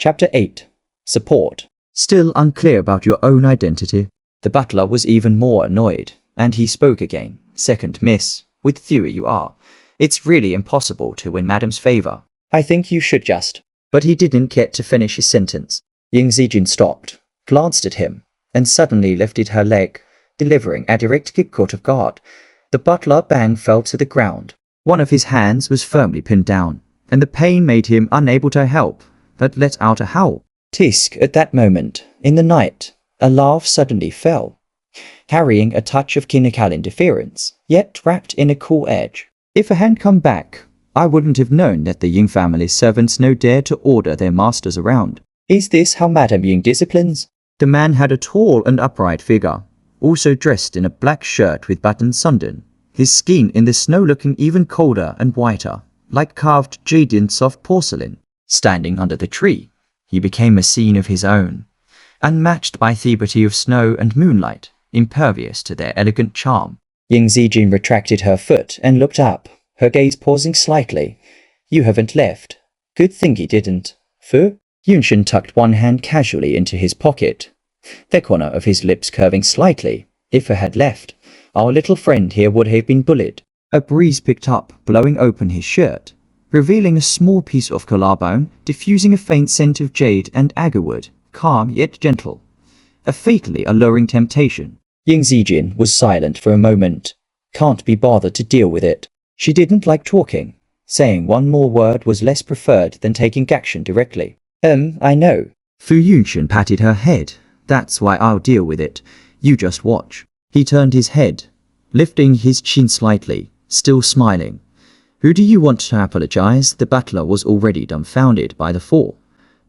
Chapter 8. Support. Still unclear about your own identity? The butler was even more annoyed, and he spoke again. Second miss, with theory you are. It's really impossible to win Madam's favor. I think you should just. But he didn't get to finish his sentence. Ying Zijin stopped, glanced at him, and suddenly lifted her leg, delivering a direct kick out of guard. The butler bang fell to the ground. One of his hands was firmly pinned down, and the pain made him unable to help, but let out a howl. Tisk, at that moment, in the night, a laugh suddenly fell, carrying a touch of clinical interference, yet wrapped in a cool edge. If a hand come back, I wouldn't have known that the Ying family's servants no dare to order their masters around. Is this how Madame Ying disciplines? The man had a tall and upright figure, also dressed in a black shirt with buttons sundered, his skin in the snow looking even colder and whiter, like carved jade in soft porcelain. Standing under the tree, he became a scene of his own, unmatched by the beauty of snow and moonlight, impervious to their elegant charm. Ying Zijin retracted her foot and looked up, her gaze pausing slightly. You haven't left. Good thing he didn't. Fu? Yunshin tucked one hand casually into his pocket, the corner of his lips curving slightly. If he had left, our little friend here would have been bullied. A breeze picked up, blowing open his shirt, revealing a small piece of collarbone, diffusing a faint scent of jade and agarwood, calm yet gentle. A fatally alluring temptation. Ying Zijin was silent for a moment. Can't be bothered to deal with it. She didn't like talking. Saying one more word was less preferred than taking action directly. I know. Fu Yunshin patted her head. That's why I'll deal with it. You just watch. He turned his head, lifting his chin slightly, still smiling. Who do you want to apologize? The butler was already dumbfounded by the fall,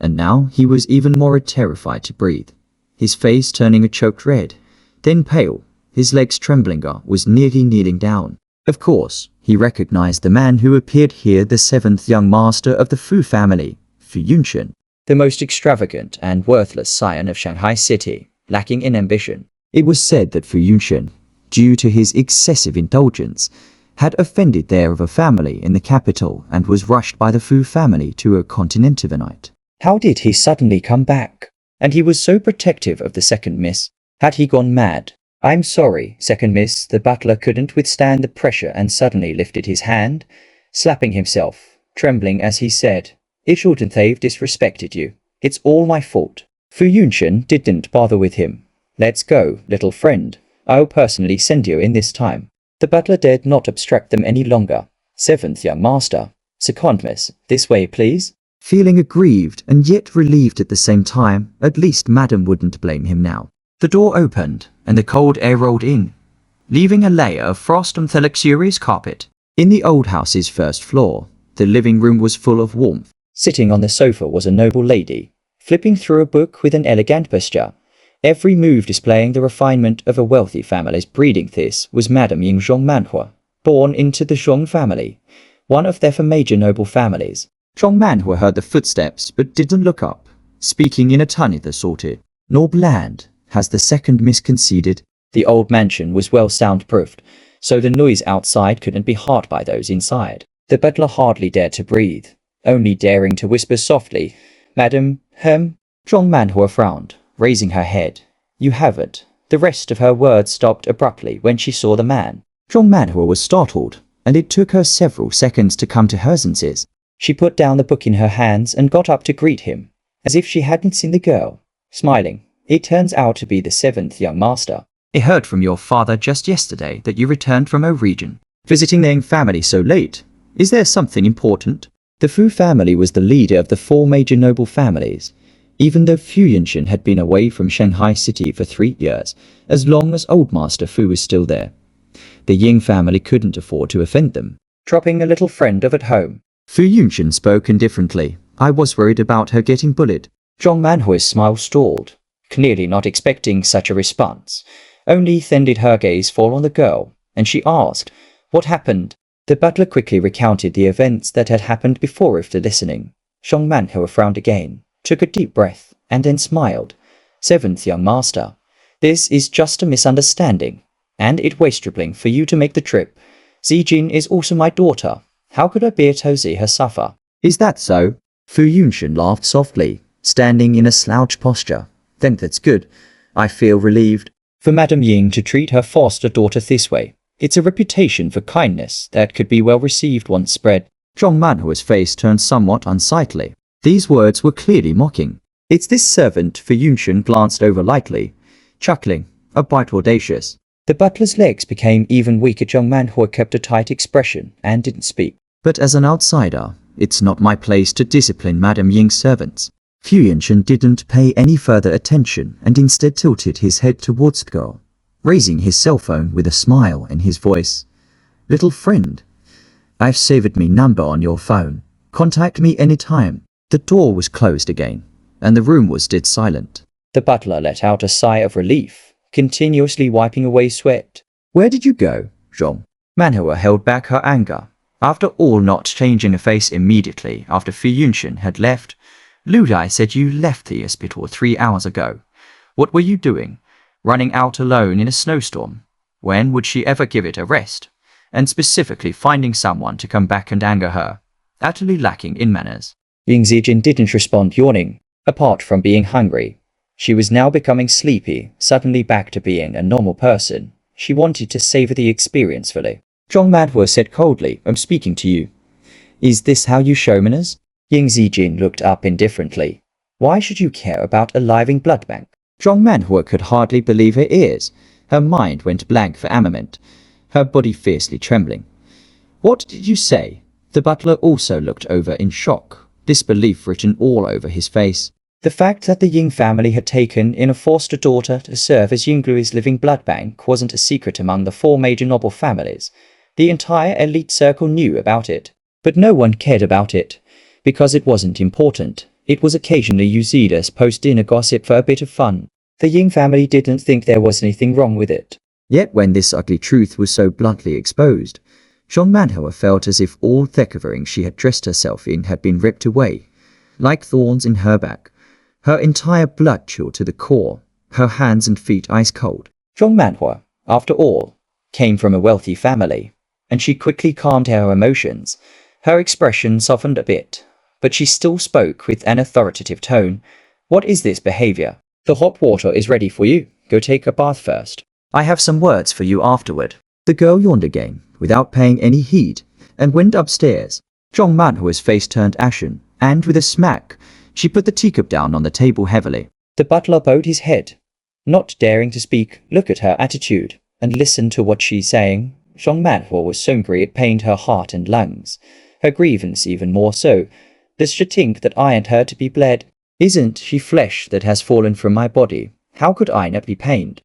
and now he was even more terrified to breathe. His face turning a choked red, then pale, his legs trembling, was nearly kneeling down. Of course, he recognized the man who appeared here, the seventh young master of the Fu family, Fu Yunshin. The most extravagant and worthless scion of Shanghai City, lacking in ambition. It was said that Fu Yunshin, due to his excessive indulgence, had offended the heir of a family in the capital and was rushed by the Fu family to a continent overnight. How did he suddenly come back? And he was so protective of the second miss. Had he gone mad? I'm sorry, second miss. The butler couldn't withstand the pressure and suddenly lifted his hand, slapping himself, trembling as he said, It shouldn't have disrespected you. It's all my fault. Fu Yunshin didn't bother with him. Let's go, little friend. I'll personally send you in this time. The butler dared not obstruct them any longer. Seventh young master. Second miss, this way please. Feeling aggrieved and yet relieved at the same time, at least Madam wouldn't blame him now. The door opened, and the cold air rolled in, leaving a layer of frost on the luxurious carpet. In the old house's first floor, the living room was full of warmth. Sitting on the sofa was a noble lady, flipping through a book with an elegant posture, every move displaying the refinement of a wealthy family's breeding. This was Madame Ying Manhua, born into the Zhong family, one of their major noble families. Zhong Manhua heard the footsteps but didn't look up, speaking in a tone that sorted. Nor bland, has the second miss conceded. The old mansion was well soundproofed, so the noise outside couldn't be heard by those inside. The butler hardly dared to breathe, only daring to whisper softly, Madam, Zhong Manhua frowned, raising her head. You haven't. The rest of her words stopped abruptly when she saw the man. Zhong Manhua was startled, and it took her several seconds to come to her senses. She put down the book in her hands and got up to greet him, as if she hadn't seen the girl. Smiling, it turns out to be the seventh young master. I heard from your father just yesterday that you returned from a region, visiting the Ying family so late. Is there something important? The Fu family was the leader of the four major noble families, even though Fu Yunshin had been away from Shanghai City for 3 years, as long as old master Fu was still there. The Ying family couldn't afford to offend them, dropping a little friend of at home. Fu Yunshin spoke indifferently. I was worried about her getting bullied. Zhong Manhua's smile stalled, clearly not expecting such a response. Only then did her gaze fall on the girl, and she asked, What happened? The butler quickly recounted the events that had happened before. After listening, Zhong Manhua frowned again, took a deep breath, and then smiled. Seventh young master, this is just a misunderstanding, and it was troubling for you to make the trip. Zijin is also my daughter. How could I bear to see her suffer? Is that so? Fu Yunshin laughed softly, standing in a slouch posture. Then that's good. I feel relieved. For Madam Ying to treat her foster daughter this way, it's a reputation for kindness that could be well received once spread. Zhong Manhua's face turned somewhat unsightly. These words were clearly mocking. It's this servant, Fu Yunshan glanced over lightly, chuckling, a bite audacious. The butler's legs became even weaker. Zhong Manhua kept a tight expression and didn't speak. But as an outsider, it's not my place to discipline Madam Ying's servants. Fu Yunshan didn't pay any further attention and instead tilted his head towards the girl, raising his cell phone with a smile in his voice. Little friend, I've saved me number on your phone. Contact me anytime. The door was closed again, and the room was dead silent. The butler let out a sigh of relief, continuously wiping away sweat. Where did you go, Zhong? Manhua held back her anger. After all, not changing her face immediately after Fu Yunshan had left. Lu Dai said you left the hospital 3 hours ago. What were you doing? Running out alone in a snowstorm? When would she ever give it a rest? And specifically finding someone to come back and anger her. Utterly lacking in manners. Ying Zijin didn't respond, yawning. Apart from being hungry, she was now becoming sleepy, suddenly back to being a normal person. She wanted to savor the experience fully. Zhong Manhua said coldly, I'm speaking to you. Is this how you show manners? Ying Zijin looked up indifferently. Why should you care about a living blood bank? Zhong Manhua could hardly believe her ears. Her mind went blank for a moment, her body fiercely trembling. What did you say? The butler also looked over in shock, disbelief written all over his face. The fact that the Ying family had taken in a foster daughter to serve as Yinglui's living blood bank wasn't a secret among the 4 major noble families. The entire elite circle knew about it. But no one cared about it, because it wasn't important. It was occasionally used as post-dinner gossip for a bit of fun. The Ying family didn't think there was anything wrong with it. Yet when this ugly truth was so bluntly exposed, Zhong Manhua felt as if all the covering she had dressed herself in had been ripped away, like thorns in her back. Her entire blood chilled to the core, her hands and feet ice cold. Zhong Manhua, after all, came from a wealthy family, and she quickly calmed her emotions. Her expression softened a bit, but she still spoke with an authoritative tone. What is this behavior? The hot water is ready for you. Go take a bath first. I have some words for you afterward. The girl yawned again, without paying any heed, and went upstairs. Zhong Manhua's face turned ashen, and with a smack, she put the teacup down on the table heavily. The butler bowed his head, not daring to speak. Look at her attitude, and listen to what she's saying. Zhong Manhua was so angry it pained her heart and lungs. Her grievance even more so. Does she think that I and her to be bled? Isn't she flesh that has fallen from my body? How could I not be pained?